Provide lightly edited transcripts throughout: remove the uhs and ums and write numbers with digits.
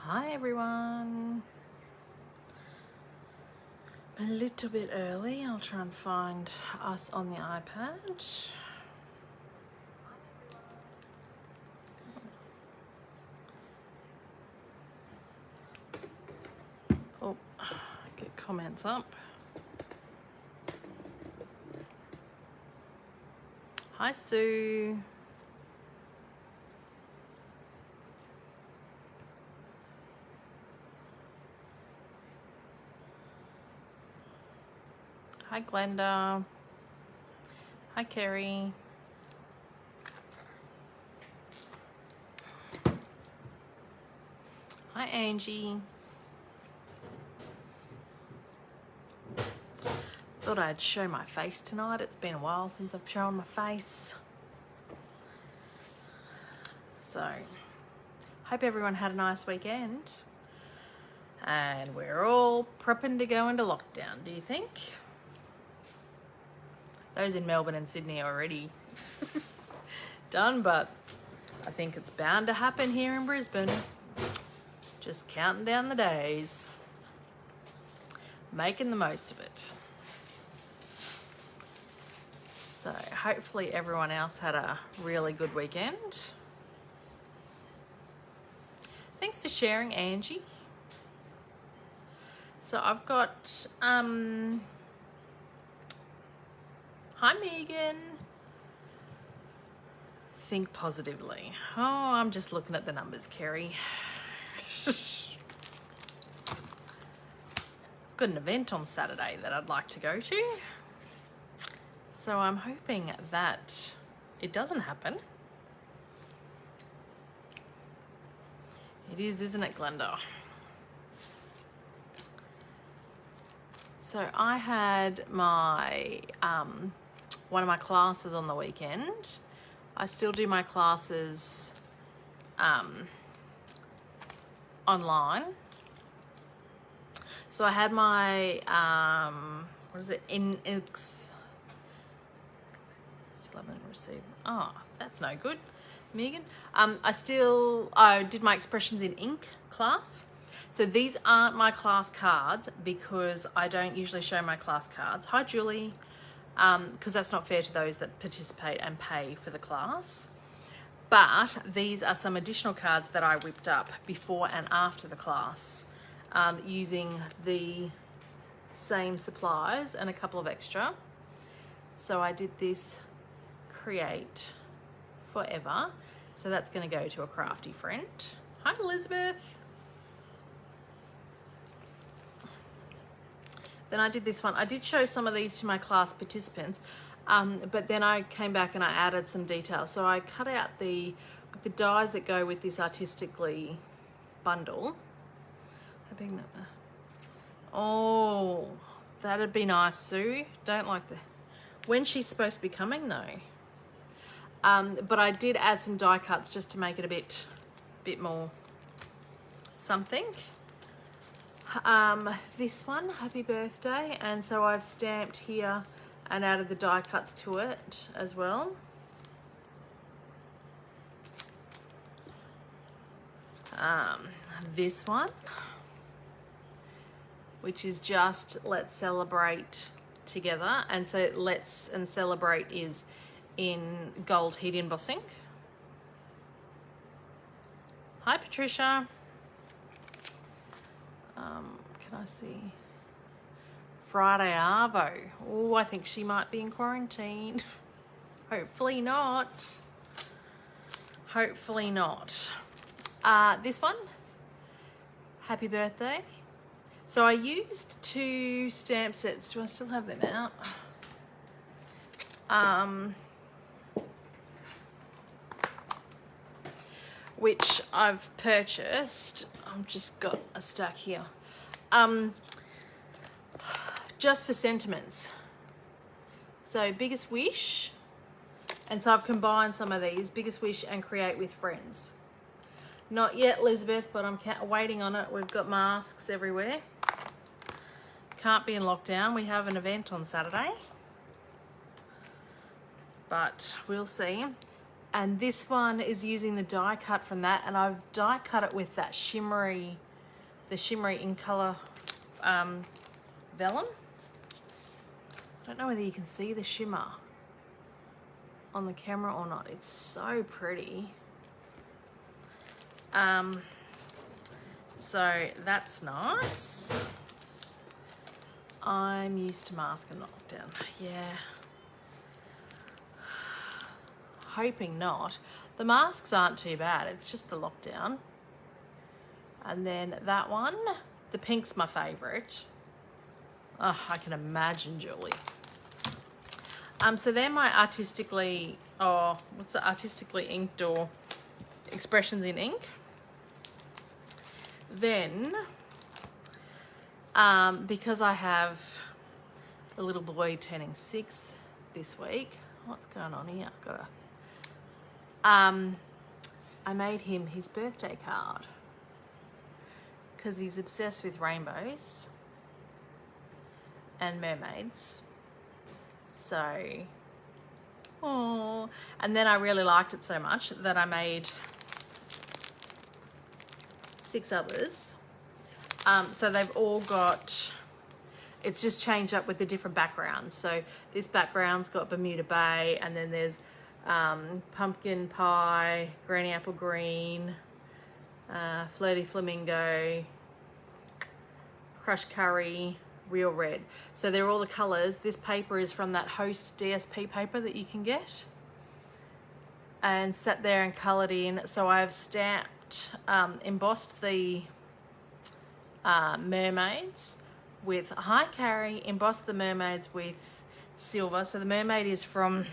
Hi everyone. I'm a little bit early. I'll try and find us on the iPad. Oh, get comments up. Hi Sue. Hi Glenda. Hi Kerry. Hi Angie. Thought I'd show my face tonight. It's been a while since I've shown my face. So, hope everyone had a nice weekend. And we're all prepping to go into lockdown, do you think? Those in Melbourne and Sydney are already done, but I think it's bound to happen here in Brisbane. Just counting down the days. Making the most of it. So hopefully everyone else had a really good weekend. Thanks for sharing, Angie. So I've got, hi Megan. Think positively. Oh, I'm just looking at the numbers, Kerry. Got an event on Saturday that I'd like to go to. So I'm hoping that it doesn't happen. It is, isn't it, Glenda? So I had my one of my classes on the weekend. I still do my classes online. So I had my what is it? Still haven't received. Oh, that's no good, Megan. I did my expressions in ink class. So these aren't my class cards because I don't usually show my class cards. Hi, Julie. Because that's not fair to those that participate and pay for the class. But these are some additional cards that I whipped up before and after the class using the same supplies and a couple of extra. So I did this Create Forever. So that's going to go to a crafty friend. Hi, Elizabeth. Then I did this one. I did show some of these to my class participants, but then I came back and I added some details. So I cut out the dies that go with this artistically bundle. Hoping that, oh, that'd be nice, Sue. Don't like the, when she's supposed to be coming though. But I did add some die cuts just to make it a bit more something. This one, happy birthday, and so I've stamped here and added the die cuts to it as well. This one, which is just let's celebrate together, and so let's and celebrate is in gold heat embossing. Hi Patricia. Can I see? Friday Arvo. Oh, I think she might be in quarantine. Hopefully not. Hopefully not. This one, happy birthday. So I used 2 stamp sets. Do I still have them out? Which I've purchased. I've just got a stack here. Just for sentiments. So Biggest Wish, and so I've combined some of these, Biggest Wish and Create with Friends. Not yet, Elizabeth, but I'm waiting on it. We've got masks everywhere. Can't be in lockdown. We have an event on Saturday, but we'll see. And this one is using the die cut from that, and I've die cut it with that shimmery, the shimmery in colour vellum. I don't know whether you can see the shimmer on the camera or not. It's so pretty. So that's nice. I'm used to mask and lockdown. Yeah. Hoping not. The masks aren't too bad. It's just the lockdown. And then that one, the pink's my favourite. Oh, I can imagine, Julie. So they're my artistically, what's it, artistically inked or expressions in ink. Then, because I have a little boy turning 6 this week, what's going on here? I made him his birthday card because he's obsessed with rainbows and mermaids. So, and then I really liked it so much that I made 6 others. So they've all got, it's just changed up with the different backgrounds. So this background's got Bermuda Bay, and then there's pumpkin pie, granny apple green, flirty flamingo, crushed curry, real red. So they're all the colours. This paper is from that Host DSP paper that you can get, and sat there and coloured in. So I've stamped, embossed the mermaids with high carry, embossed the mermaids with silver. So the mermaid is from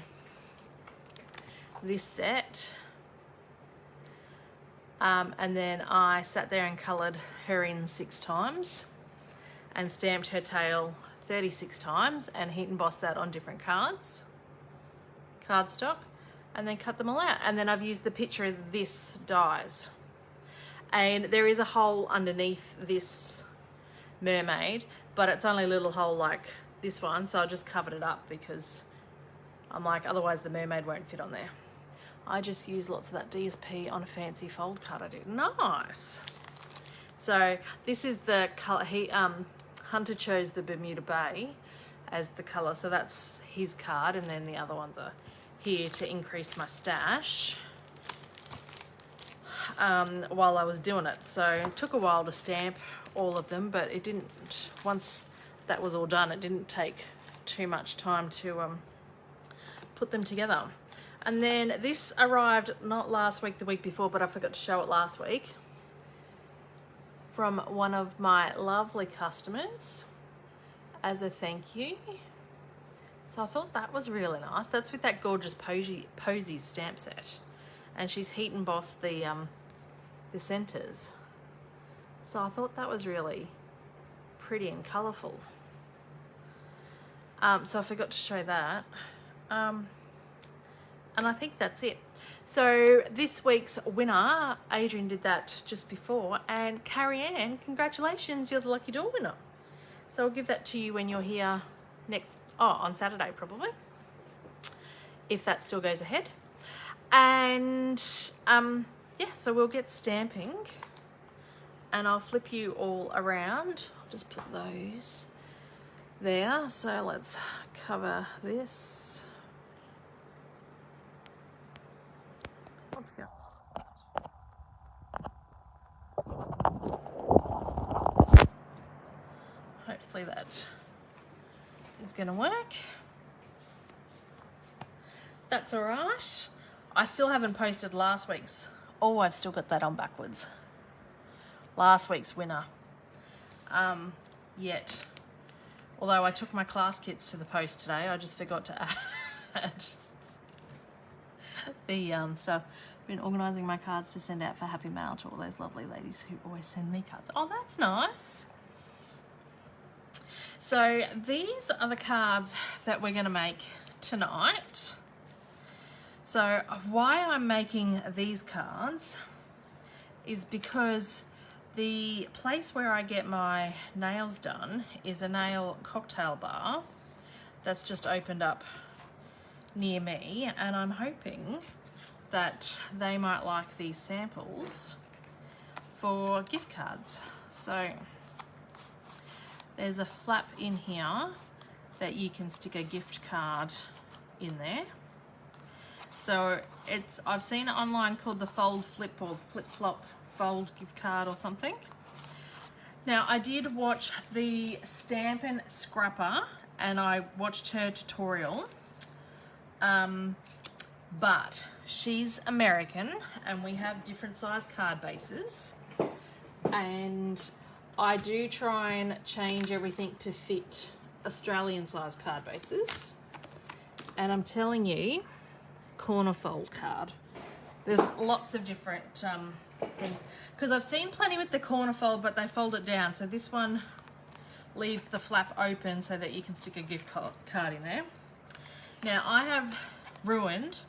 this set, and then I sat there and coloured her in 6 times and stamped her tail 36 times and heat embossed that on different cards, cardstock, and then cut them all out. And then I've used the picture of this dies, and there is a hole underneath this mermaid, but it's only a little hole like this one, so I just covered it up because I'm like, otherwise the mermaid won't fit on there. I just used lots of that DSP on a fancy fold card I did. Nice. So this is the colour. Hunter chose the Bermuda Bay as the colour, so that's his card, and then the other ones are here to increase my stash while I was doing it. So it took a while to stamp all of them, but it didn't, once that was all done, it didn't take too much time to put them together. And then this arrived not last week, the week before, but I forgot to show it last week, from one of my lovely customers as a thank you. So I thought that was really nice. That's with that gorgeous Posies stamp set, and she's heat embossed the centers. So I thought that was really pretty and colourful. So I forgot to show that. And I think that's it. So this week's winner, Adrian did that just before, and Carrie Ann, congratulations, you're the lucky door winner. So I'll give that to you when you're here on Saturday probably, if that still goes ahead. And yeah, so we'll get stamping, and I'll flip you all around. I'll just put those there. So let's cover this. Let's go. Hopefully that is going to work. That's all right. I still haven't posted last week's. Oh, I've still got that on backwards. Last week's winner. Yet. Although I took my class kits to the post today, I just forgot to add the stuff. Been organising my cards to send out for Happy Mail to all those lovely ladies who always send me cards. Oh, that's nice. So these are the cards that we're going to make tonight. So why I'm making these cards is because the place where I get my nails done is a nail cocktail bar that's just opened up near me, and I'm hoping that they might like these samples for gift cards. So there's a flap in here that you can stick a gift card in there. So I've seen it online called the Fold Flip or Flip Flop Fold gift card or something. Now I did watch the Stampin' Scrapper and I watched her tutorial, but she's American and we have different size card bases, and I do try and change everything to fit Australian size card bases. And I'm telling you, corner fold card. There's lots of different things, because I've seen plenty with the corner fold, but they fold it down. So this one leaves the flap open so that you can stick a gift card in there. Now I have ruined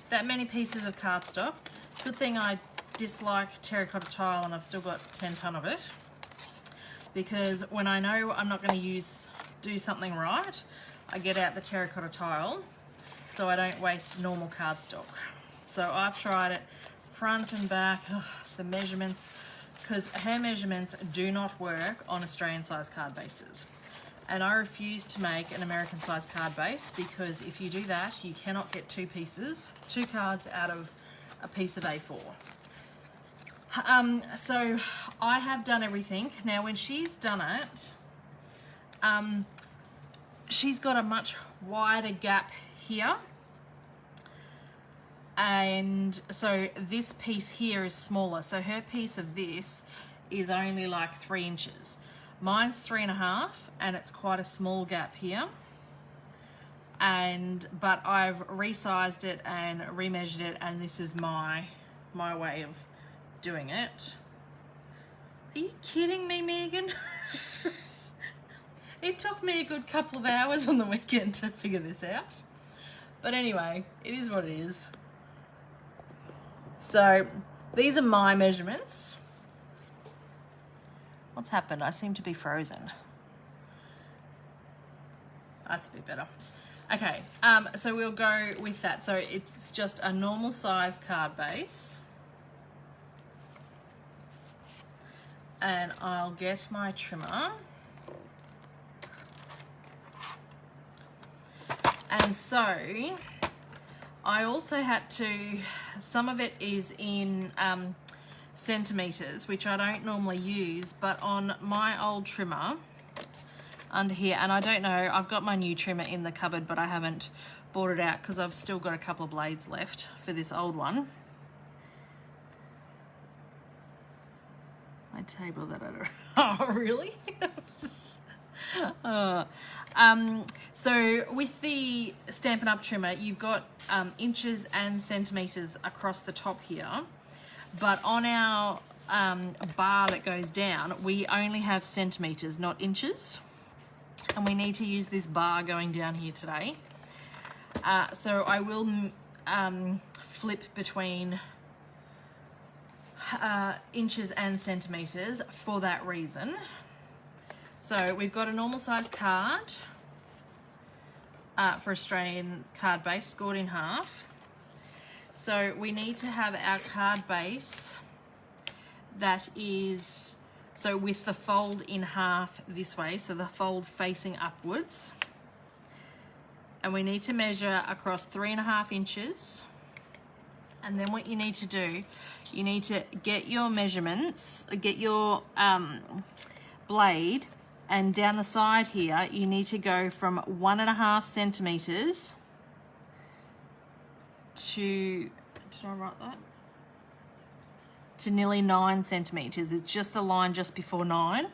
that many pieces of cardstock. Good thing I dislike terracotta tile and I've still got 10 ton of it, because when I know I'm not going to do something right, I get out the terracotta tile so I don't waste normal cardstock. So I've tried it front and back, the measurements, because her measurements do not work on Australian size card bases. And I refuse to make an American size card base, because if you do that, you cannot get two cards out of a piece of A4. So I have done everything. Now when she's done it, she's got a much wider gap here. And so this piece here is smaller. So her piece of this is only like 3 inches. Mine's 3.5 and it's quite a small gap here. But I've resized it and remeasured it, and this is my way of doing it. Are you kidding me, Megan? It took me a good couple of hours on the weekend to figure this out. But anyway, it is what it is. So these are my measurements. What's happened? I seem to be frozen. That's a bit better. Okay, so we'll go with that. So it's just a normal size card base. And I'll get my trimmer. And so I also had to, some of it is in centimeters, which I don't normally use, but on my old trimmer under here, and I don't know, I've got my new trimmer in the cupboard, but I haven't brought it out because I've still got a couple of blades left for this old one. My table that I don't, oh really? So with the Stampin' Up! Trimmer, you've got inches and centimeters across the top here, but on our bar that goes down, we only have centimeters, not inches, and we need to use this bar going down here today. So I will flip between inches and centimeters for that reason. So we've got a normal size card for Australian card base, scored in half. So we need to have our card base that is, so with the fold in half this way, so the fold facing upwards. And we need to measure across 3.5 inches. And then what you need to do, you need to get your measurements, get your blade, and down the side here, you need to go from 1.5 centimeters to, did I write that? To nearly 9 centimeters. It's just the line just before 9.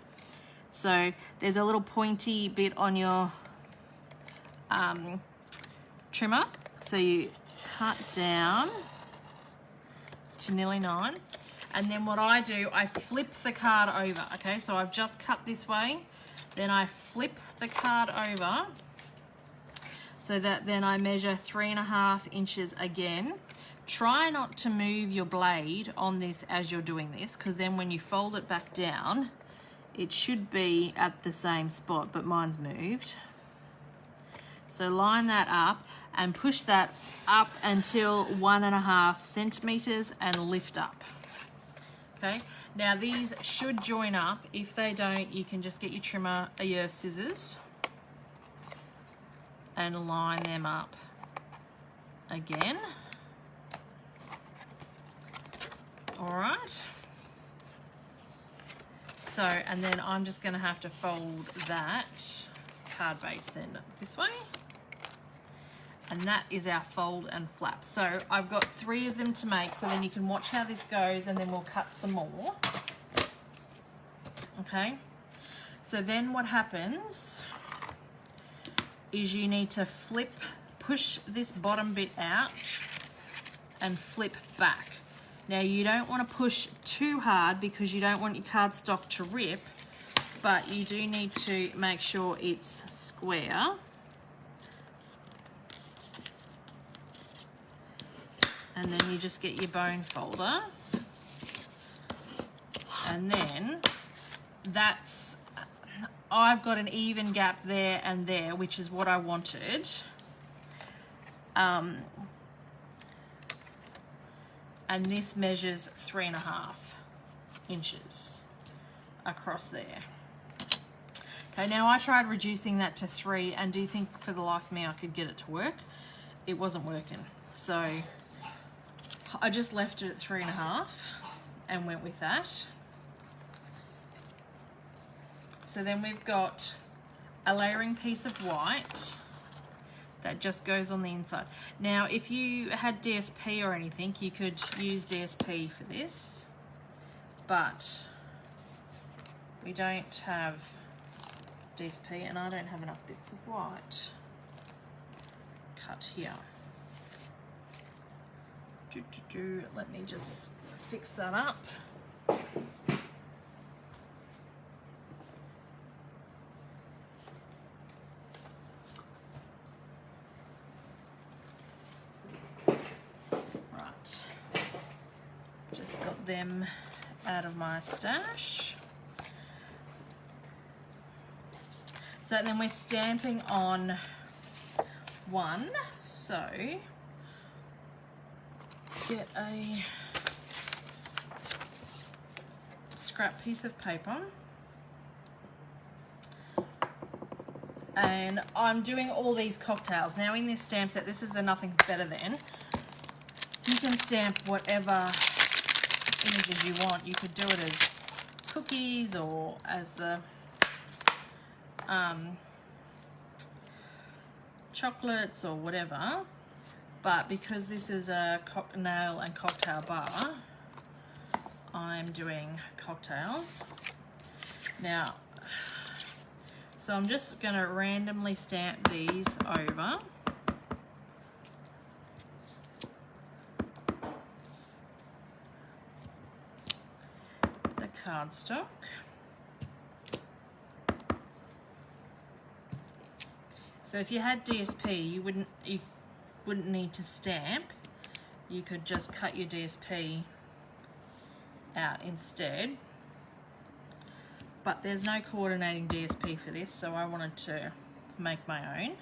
So there's a little pointy bit on your trimmer. So you cut down to nearly 9. And then what I do, I flip the card over. Okay, so I've just cut this way. Then I flip the card over so that then I measure 3.5 inches again. Try not to move your blade on this as you're doing this, because then when you fold it back down, it should be at the same spot, but mine's moved. So line that up and push that up until 1.5 centimeters and lift up. Okay, now these should join up. If they don't, you can just get your trimmer or your scissors and line them up again. All right. So, and then I'm just going to have to fold that card base then this way. And that is our fold and flap. So I've got 3 of them to make, so then you can watch how this goes and then we'll cut some more. Okay. So then what happens is you need to push this bottom bit out and flip back. Now you don't want to push too hard because you don't want your cardstock to rip, but you do need to make sure it's square. And then you just get your bone folder. And then I've got an even gap there and there, which is what I wanted. And this measures 3.5 inches across there. Okay, now I tried reducing that to 3 and do think for the life of me I could get it to work. It wasn't working. So I just left it at 3.5 and went with that. So then we've got a layering piece of white that just goes on the inside. Now, if you had DSP or anything, you could use DSP for this, but we don't have DSP and I don't have enough bits of white cut here. Let me just fix that up. Them out of my stash. So then we're stamping on 1. So get a scrap piece of paper. And I'm doing all these cocktails. Now in this stamp set, this is the Nothing Better Than. You can stamp whatever images you want. You could do it as cookies or as the chocolates or whatever, but because this is a nail and cocktail bar, I'm doing cocktails. Now, so I'm just going to randomly stamp these over. Cardstock. So if you had DSP, you wouldn't need to stamp. You could just cut your DSP out instead. But there's no coordinating DSP for this, so I wanted to make my own.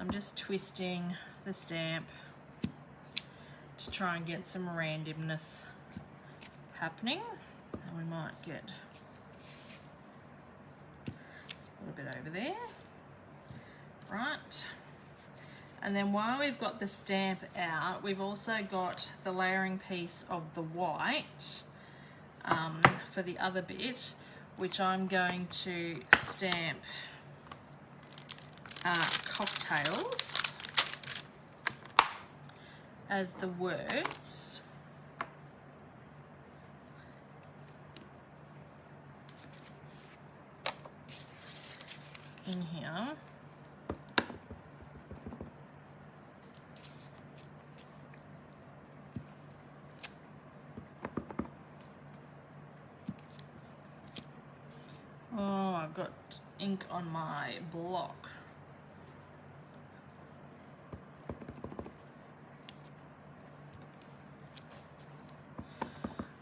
I'm just twisting the stamp to try and get some randomness happening, and we might get a little bit over there, right? And then while we've got the stamp out, we've also got the layering piece of the white for the other bit, which I'm going to stamp cocktails as the words. In here. Oh, I've got ink on my block.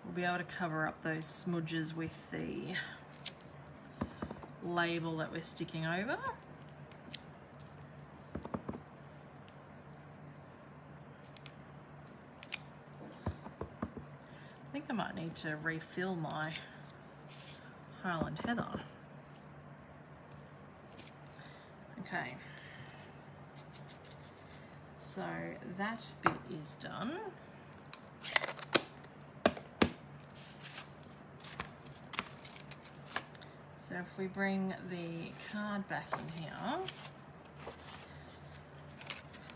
We'll be able to cover up those smudges with the label that we're sticking over. I think I might need to refill my Highland Heather. Okay, so that bit is done. So if we bring the card back in here,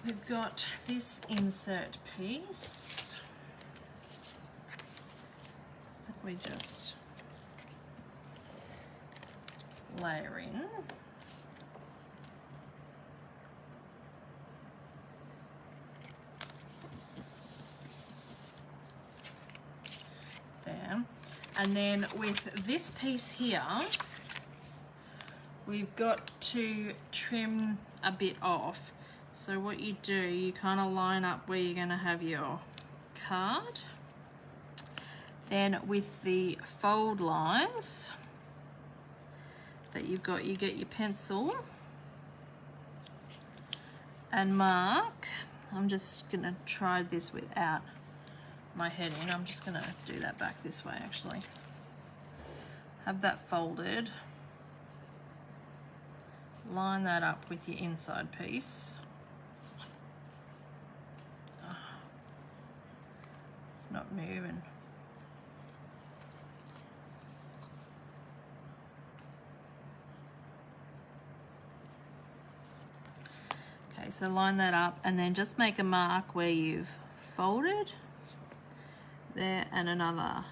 we've got this insert piece that we just layer in. There. And then with this piece here, we've got to trim a bit off. So what you do, you kind of line up where you're going to have your card. Then with the fold lines that you've got, you get your pencil and mark. I'm just going to try this without my head in. I'm just going to do that back this way actually. Have that folded. Line that up with your inside piece. Oh, it's not moving. Okay, so line that up and then just make a mark where you've folded there and another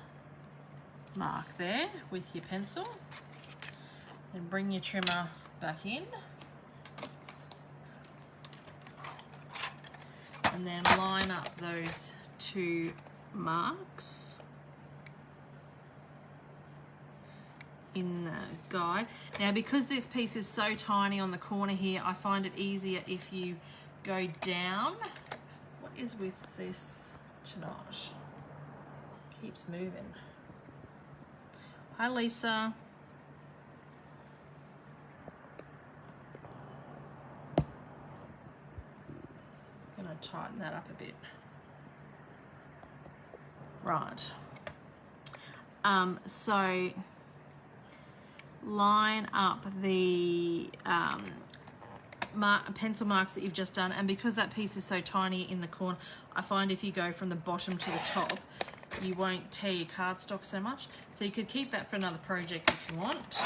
mark there with your pencil. Then bring your trimmer back in and then line up those two marks in the guide. Now because this piece is so tiny on the corner here, I find it easier if you go down. What is with this tonight? Keeps moving. Hi Lisa. Gonna tighten that up a bit. Right. So line up the pencil marks that you've just done, and because that piece is so tiny in the corner, I find if you go from the bottom to the top, you won't tear your cardstock so much. So you could keep that for another project if you want.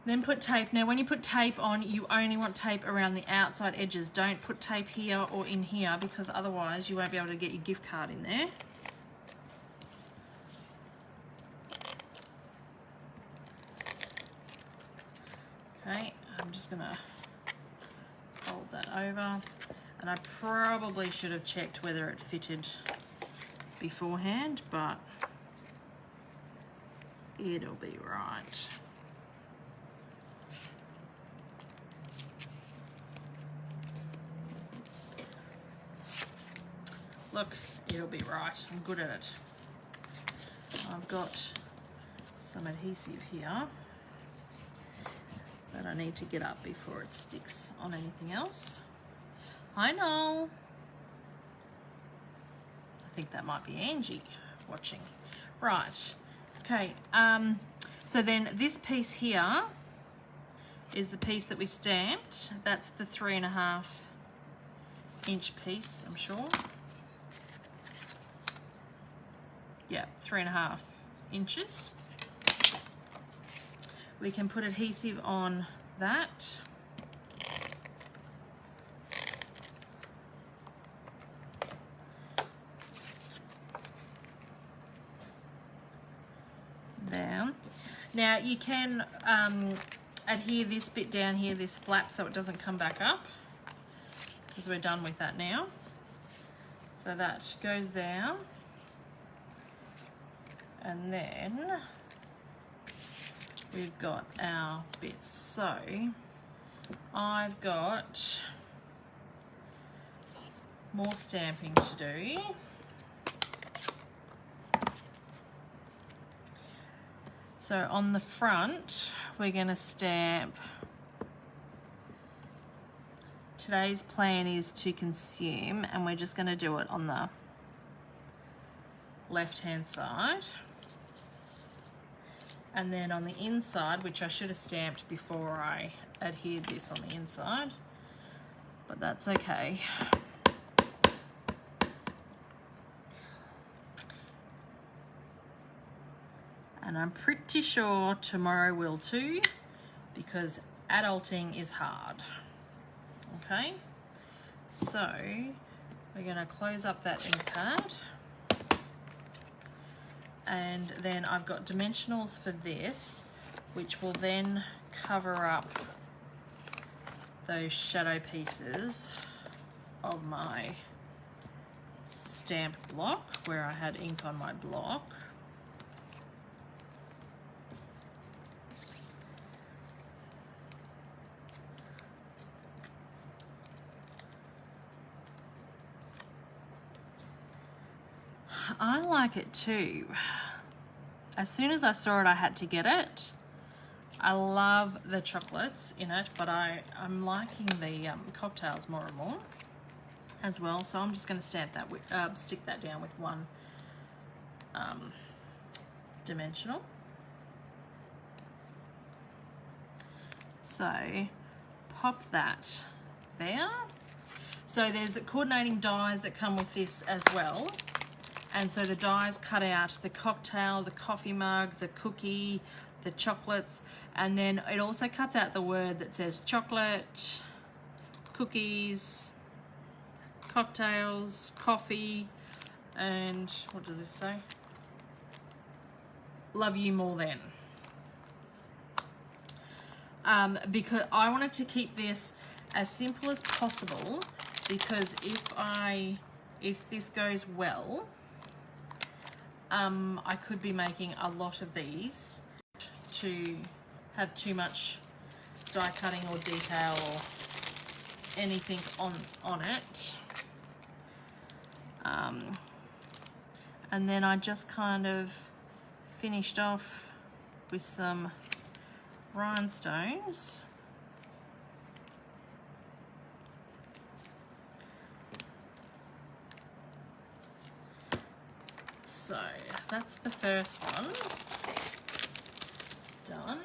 Then put tape. Now when you put tape on, you only want tape around the outside edges. Don't put tape here or in here because otherwise you won't be able to get your gift card in there. Okay, I'm just gonna fold that over. And I probably should have checked whether it fitted beforehand, but it'll be right. Look, it'll be right. I'm good at it. I've got some adhesive here that I need to get up before it sticks on anything else. Hi, Noel. I think that might be Angie watching. Right. Okay. So then this piece here is the piece that we stamped. That's the 3.5 inch piece, I'm sure. Yeah, 3.5 inches. We can put adhesive on that. There. Now you can adhere this bit down here, this flap, so it doesn't come back up, because we're done with that now. So that goes there. And then we've got our bits. So I've got more stamping to so So on the front, we're going to stamp, today's plan is to consume, and we're just going to do it on the left-hand side. And then on the inside, which I should have stamped before I adhered this on the inside, but that's okay. And I'm pretty sure tomorrow will too, because adulting is hard. Okay, so we're going to close up that ink pad. And then I've got dimensionals for this, which will then cover up those shadow pieces of my stamp block where I had ink on my block. I like it too. As soon as I saw it, I had to get it. I love the chocolates in it, but I'm liking the cocktails more and more as well. So I'm just going to stamp that with, stick that down with one dimensional. So pop that there. So there's coordinating dies that come with this as well. And so the dies cut out the cocktail, the coffee mug, the cookie, the chocolates, and then it also cuts out the word that says chocolate, cookies, cocktails, coffee, and what does this say? Love you more than. Because I wanted to keep this as simple as possible, because if this goes well, I could be making a lot of these to have too much die cutting or detail or anything on it. And then I just kind of finished off with some rhinestones. So that's the first one done.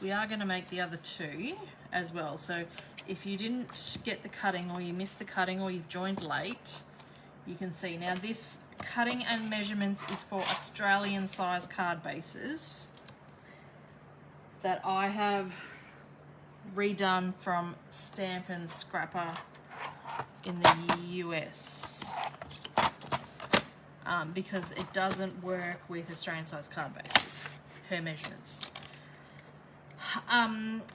We are going to make the other two as well. So if you didn't get the cutting, or you missed the cutting, or you've joined late, you can see now this cutting and measurements is for Australian size card bases that I have redone from Stamp and Scrapper in the US. Because it doesn't work with Australian size card bases, her measurements.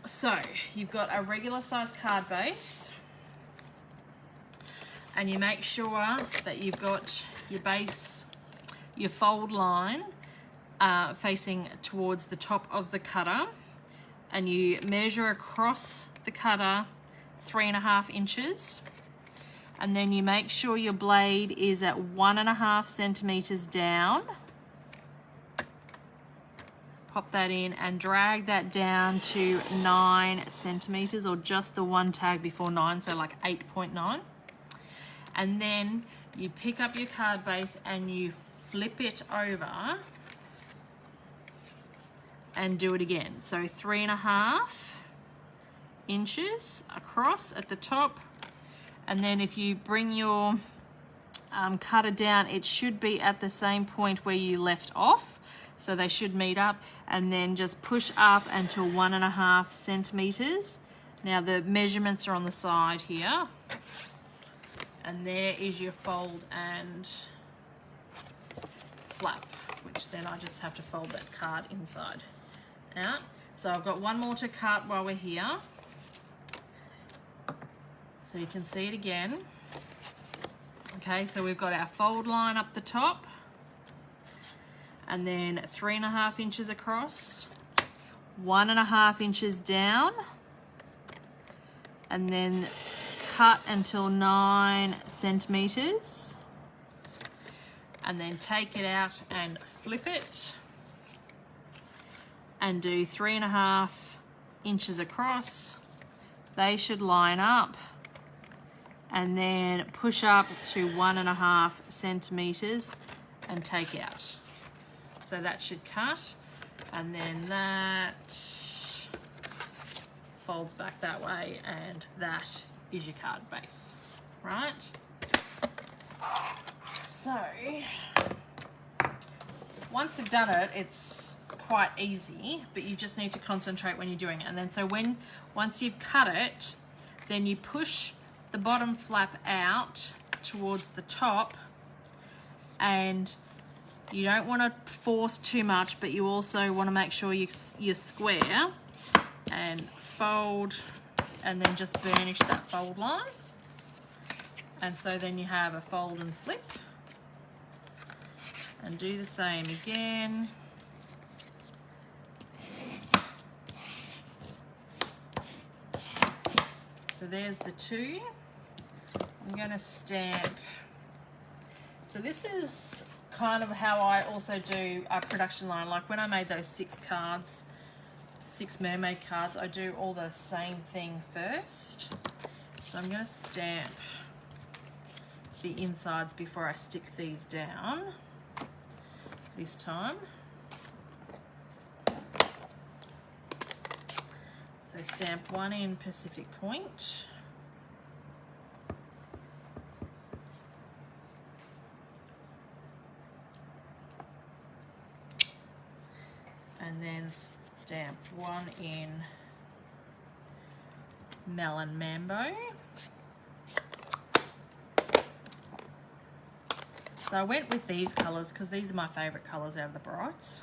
So you've got a regular size card base, and you make sure that you've got your base, your fold line facing towards the top of the cutter, and you measure across the cutter 3.5 inches. And then you make sure your blade is at 1.5 centimeters down. Pop that in and drag that down to 9 centimeters, or just the one tag before 9, so like 8.9. And then you pick up your card base and you flip it over and do it again. So 3.5 inches across at the top. And then if you bring your cutter down, it should be at the same point where you left off. So they should meet up, and then just push up until 1.5 centimeters. Now the measurements are on the side here. And there is your fold and flap, which then I just have to fold that card inside out. So I've got one more to cut while we're here. So you can see it again. Okay, so we've got our fold line up the top, and then 3.5 inches across, 1.5 inches down, and then cut until 9 centimeters, and then take it out and flip it, and do 3.5 inches across. They should line up, and then push up to 1.5 centimeters and take out. So that should cut, and then that folds back that way, and that is your card base, right? So once you've done it, it's quite easy, but you just need to concentrate when you're doing it. And then so once you've cut it, then you push the bottom flap out towards the top, and you don't want to force too much, but you also want to make sure you're square, and fold, and then just burnish that fold line. And so then you have a fold and flip, and do the same again. So there's the two. I'm going to stamp. So this is kind of how I also do a production line. Like when I made those 6 cards, 6 mermaid cards, I do all the same thing first. So I'm going to stamp the insides before I stick these down this time. So stamp 1 in Pacific Point. And then stamp 1 in Melon Mambo. So I went with these colours because these are my favourite colours out of the brights.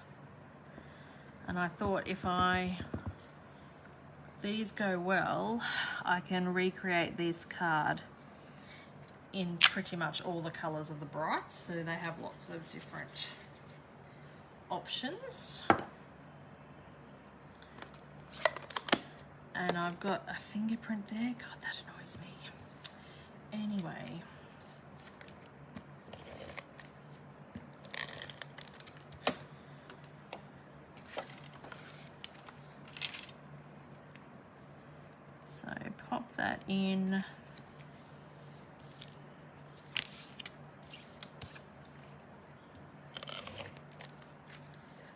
And I thought if these go well, I can recreate this card in pretty much all the colours of the brights. So they have lots of different options. And I've got a fingerprint there. God, that annoys me. Anyway. So pop that in.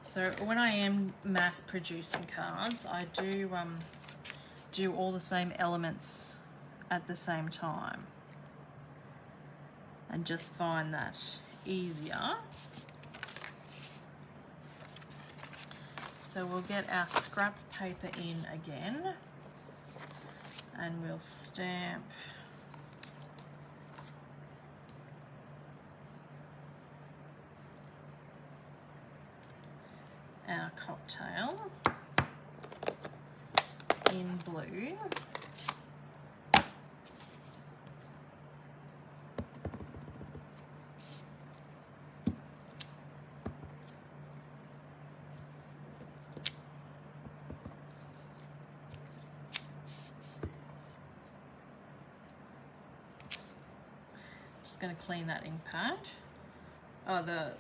So when I am mass producing cards, I do all the same elements at the same time, and just find that easier. So we'll get our scrap paper in again, and we'll stamp our cocktail in blue. Just going to clean that ink pad. Oh, the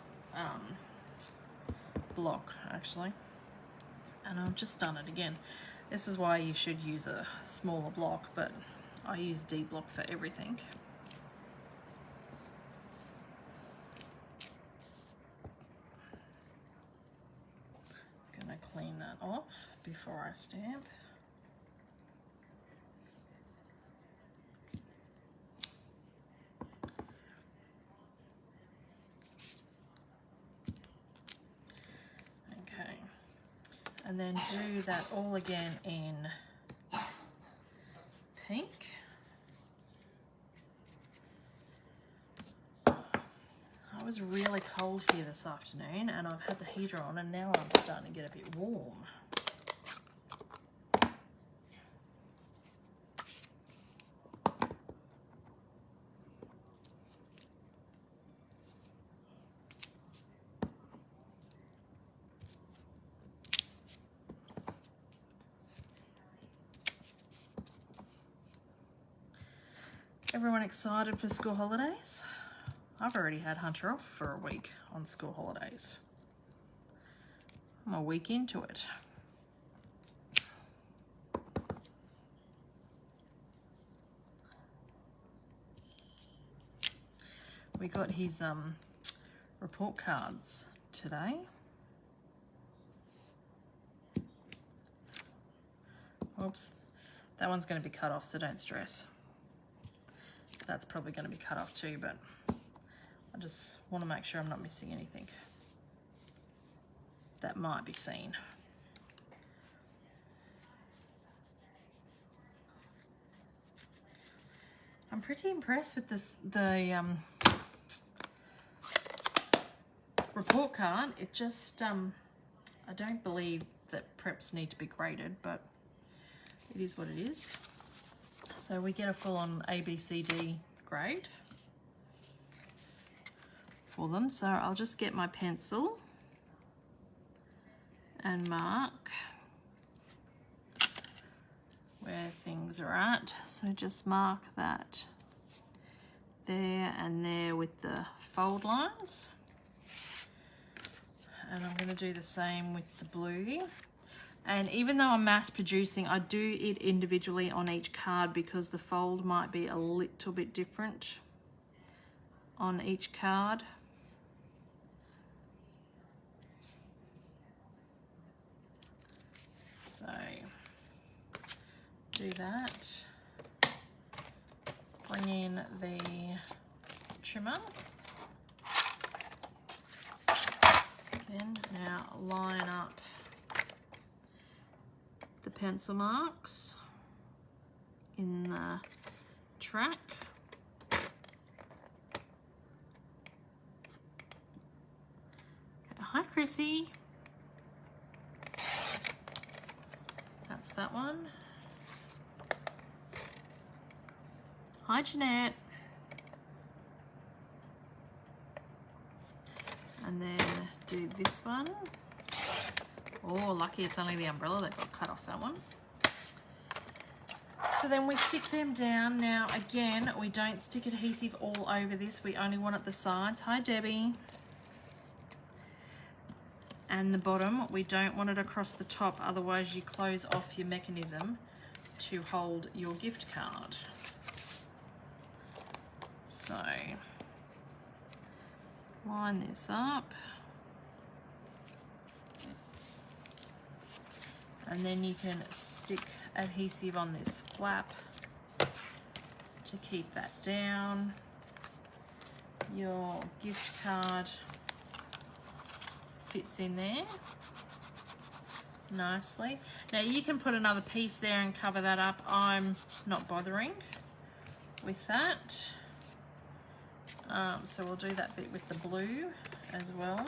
block actually. And I've just done it again. This is why you should use a smaller block, but I use D block for everything. I'm gonna clean that off before I stamp. And then do that all again in pink. It was really cold here this afternoon, and I've had the heater on, and now I'm starting to get a bit warm. Everyone excited for school holidays? I've already had Hunter off for a week on school holidays. I'm a week into it. we got his report cards today. Oops, that one's going to be cut off, so don't stress. That's probably going to be cut off too, but I just want to make sure I'm not missing anything that might be seen. I'm pretty impressed with the report card. It just, I don't believe that preps need to be graded, but it is what it is. So we get a full-on ABCD grade for them. So I'll just get my pencil and mark where things are at. So just mark that there and there with the fold lines. And I'm going to do the same with the blue. And even though I'm mass producing, I do it individually on each card because the fold might be a little bit different on each card. So do that. Bring in the trimmer. Again, now line up the pencil marks in the track. Okay, hi Chrissy. That's that one. Hi Jeanette. And then do this one. Oh, lucky it's only the umbrella that got cut off that one. So then we stick them down. Now again, we don't stick adhesive all over this. We only want it the sides. Hi Debbie. And the bottom, we don't want it across the top, otherwise you close off your mechanism to hold your gift card. So line this up. And then you can stick adhesive on this flap to keep that down. Your gift card fits in there nicely. Now you can put another piece there and cover that up. I'm not bothering with that. So we'll do that bit with the blue as well.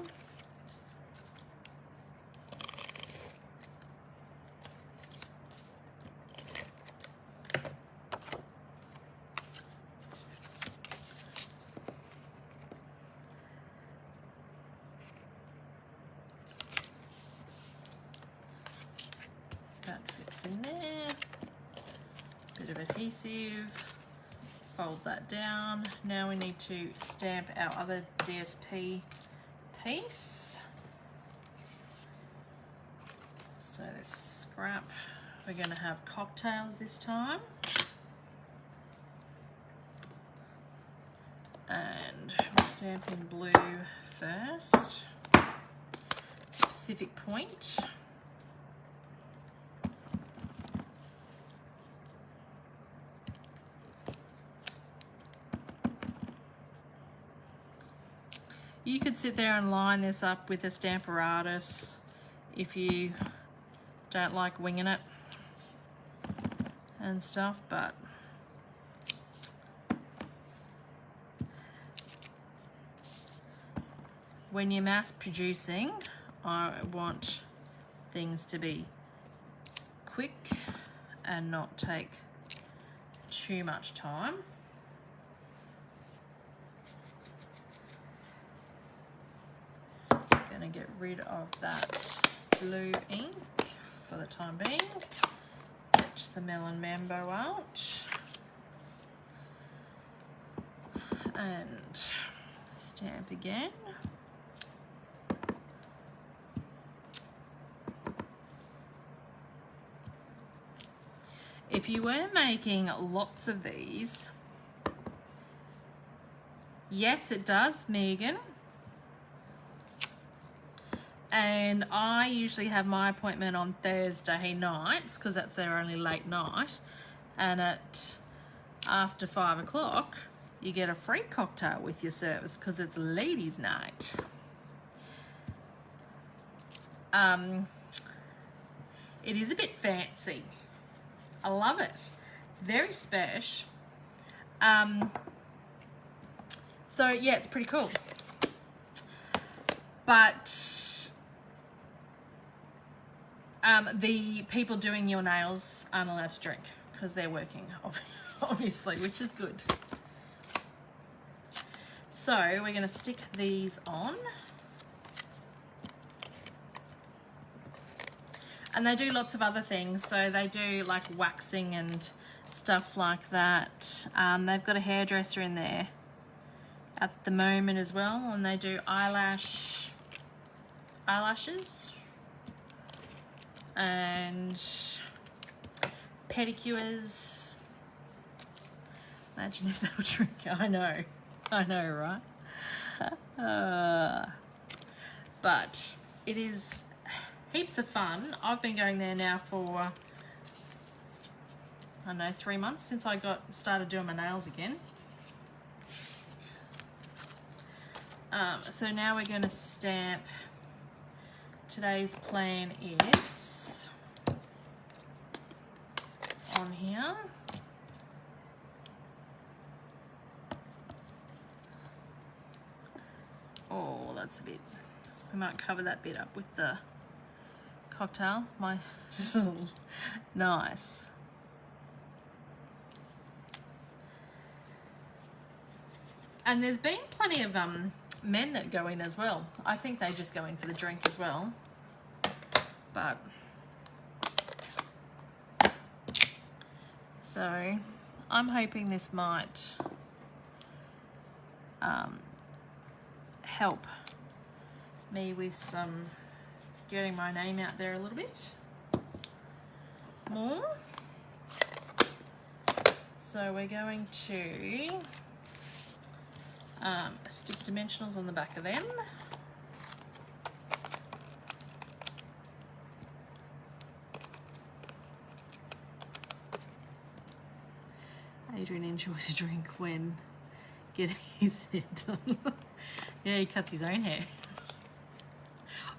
That fits in there. Bit of adhesive. Fold that down. Now we need to stamp our other DSP piece. So this scrap, we're going to have cocktails this time. And we'll stamp in blue first. Pacific Point. You could sit there and line this up with a Stamparatus if you don't like winging it and stuff, but when you're mass producing, I want things to be quick and not take too much time. Going to get rid of that blue ink for the time being. Get the Melon Mambo out and stamp again. If you were making lots of these, Yes, it does, Megan. And I usually have my appointment on Thursday nights because that's their only late night. And at after 5 o'clock, you get a free cocktail with your service because it's ladies' night. It is a bit fancy. I love it. It's very special. So yeah, it's pretty cool. But the people doing your nails aren't allowed to drink because they're working, obviously, which is good. So we're going to stick these on. And they do lots of other things. So they do like waxing and stuff like that. They've got a hairdresser in there at the moment as well. And they do eyelashes and pedicures. Imagine if they were drinking. I know, right? But it is heaps of fun. I've been going there now for, I don't know, 3 months since I started doing my nails again. So now we're going to stamp. Today's plan is on here. Oh, that's a bit, we might cover that bit up with the cocktail. Nice. And there's been plenty of men that go in as well. I think they just go in for the drink as well. But so I'm hoping this might help me with some getting my name out there a little bit more. So we're going to stick dimensionals on the back of them. Adrian enjoyed a drink when getting his hair done. Yeah, he cuts his own hair.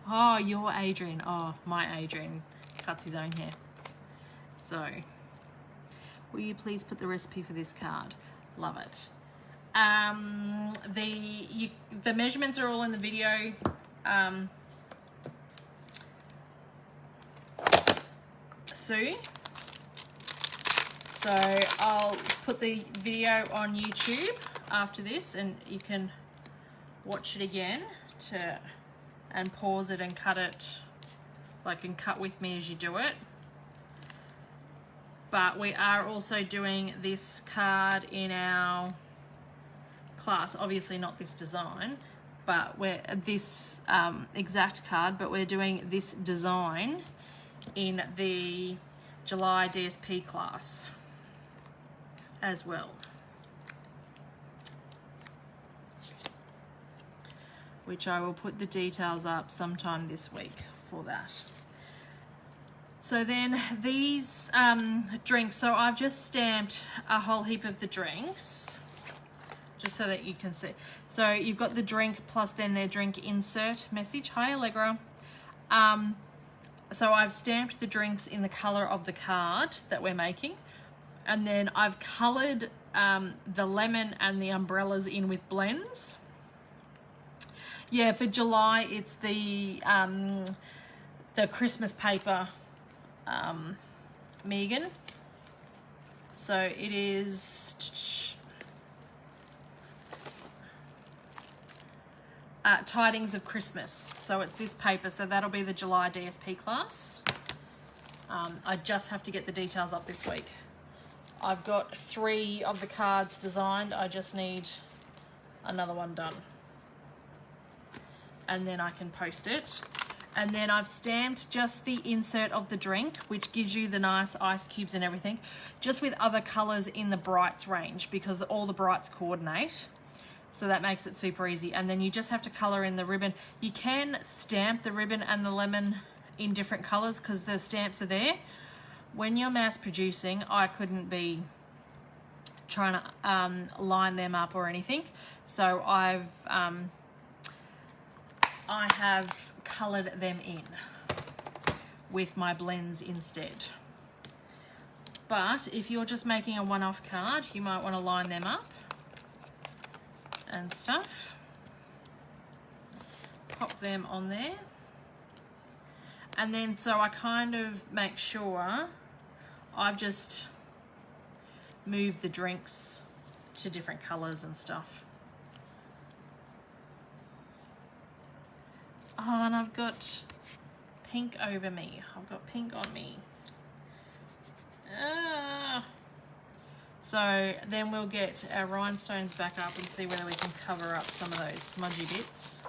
Oh, your Adrian. Oh, my Adrian cuts his own hair. So, will you please put the recipe for this card? Love it. The measurements are all in the video. Sue. So I'll put the video on YouTube after this, and you can watch it again and pause it and cut it, and cut with me as you do it. But we are also doing this card in our class, obviously not this design, but we're this exact card, but we're doing this design in the July DSP class as well, which I will put the details up sometime this week for that. So then these drinks, so I've just stamped a whole heap of the drinks just so that you can see. So you've got the drink plus then their drink insert message. Hi, Allegra. So I've stamped the drinks in the color of the card that we're making. And then I've colored the lemon and the umbrellas in with blends. Yeah, for July, it's the Christmas paper, Megan. So it is Tidings of Christmas. So it's this paper. So that'll be the July DSP class. I just have to get the details up this week. I've got 3 of the cards designed. I just need another one done. And then I can post it. And then I've stamped just the insert of the drink, which gives you the nice ice cubes and everything, just with other colors in the brights range, because all the brights coordinate. So that makes it super easy. And then you just have to color in the ribbon. You can stamp the ribbon and the lemon in different colors because the stamps are there. When you're mass producing, I couldn't be trying to line them up or anything. So I have colored them in with my blends instead. But if you're just making a one-off card, you might want to line them up and stuff. Pop them on there. And then so I kind of make sure I've just moved the drinks to different colors and stuff. Oh, and I've got pink over me. I've got pink on me. So then we'll get our rhinestones back up and see whether we can cover up some of those smudgy bits.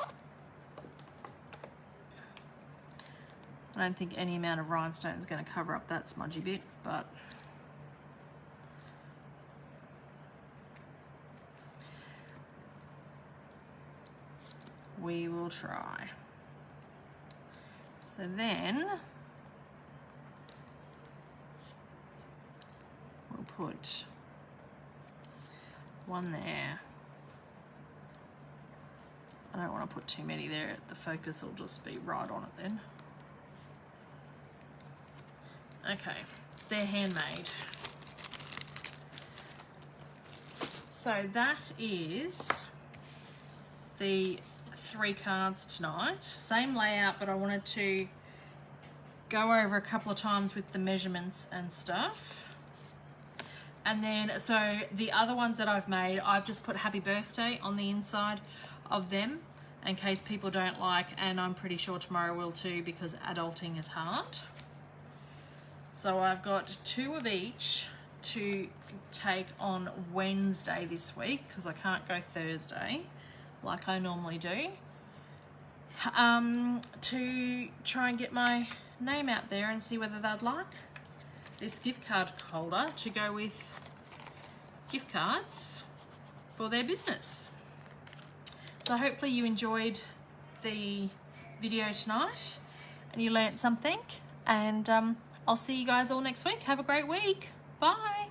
I don't think any amount of rhinestone is going to cover up that smudgy bit, but we will try. So then we'll put one there. I don't want to put too many there. The focus will just be right on it then. Okay, they're handmade. So that is the 3 cards tonight. Same layout, but I wanted to go over a couple of times with the measurements and stuff. And then, so the other ones that I've made, I've just put happy birthday on the inside of them in case people don't like, and I'm pretty sure tomorrow will too because adulting is hard. So I've got 2 of each to take on Wednesday this week because I can't go Thursday like I normally do, to try and get my name out there and see whether they'd like this gift card holder to go with gift cards for their business. So hopefully you enjoyed the video tonight and you learnt something, and I'll see you guys all next week. Have a great week. Bye.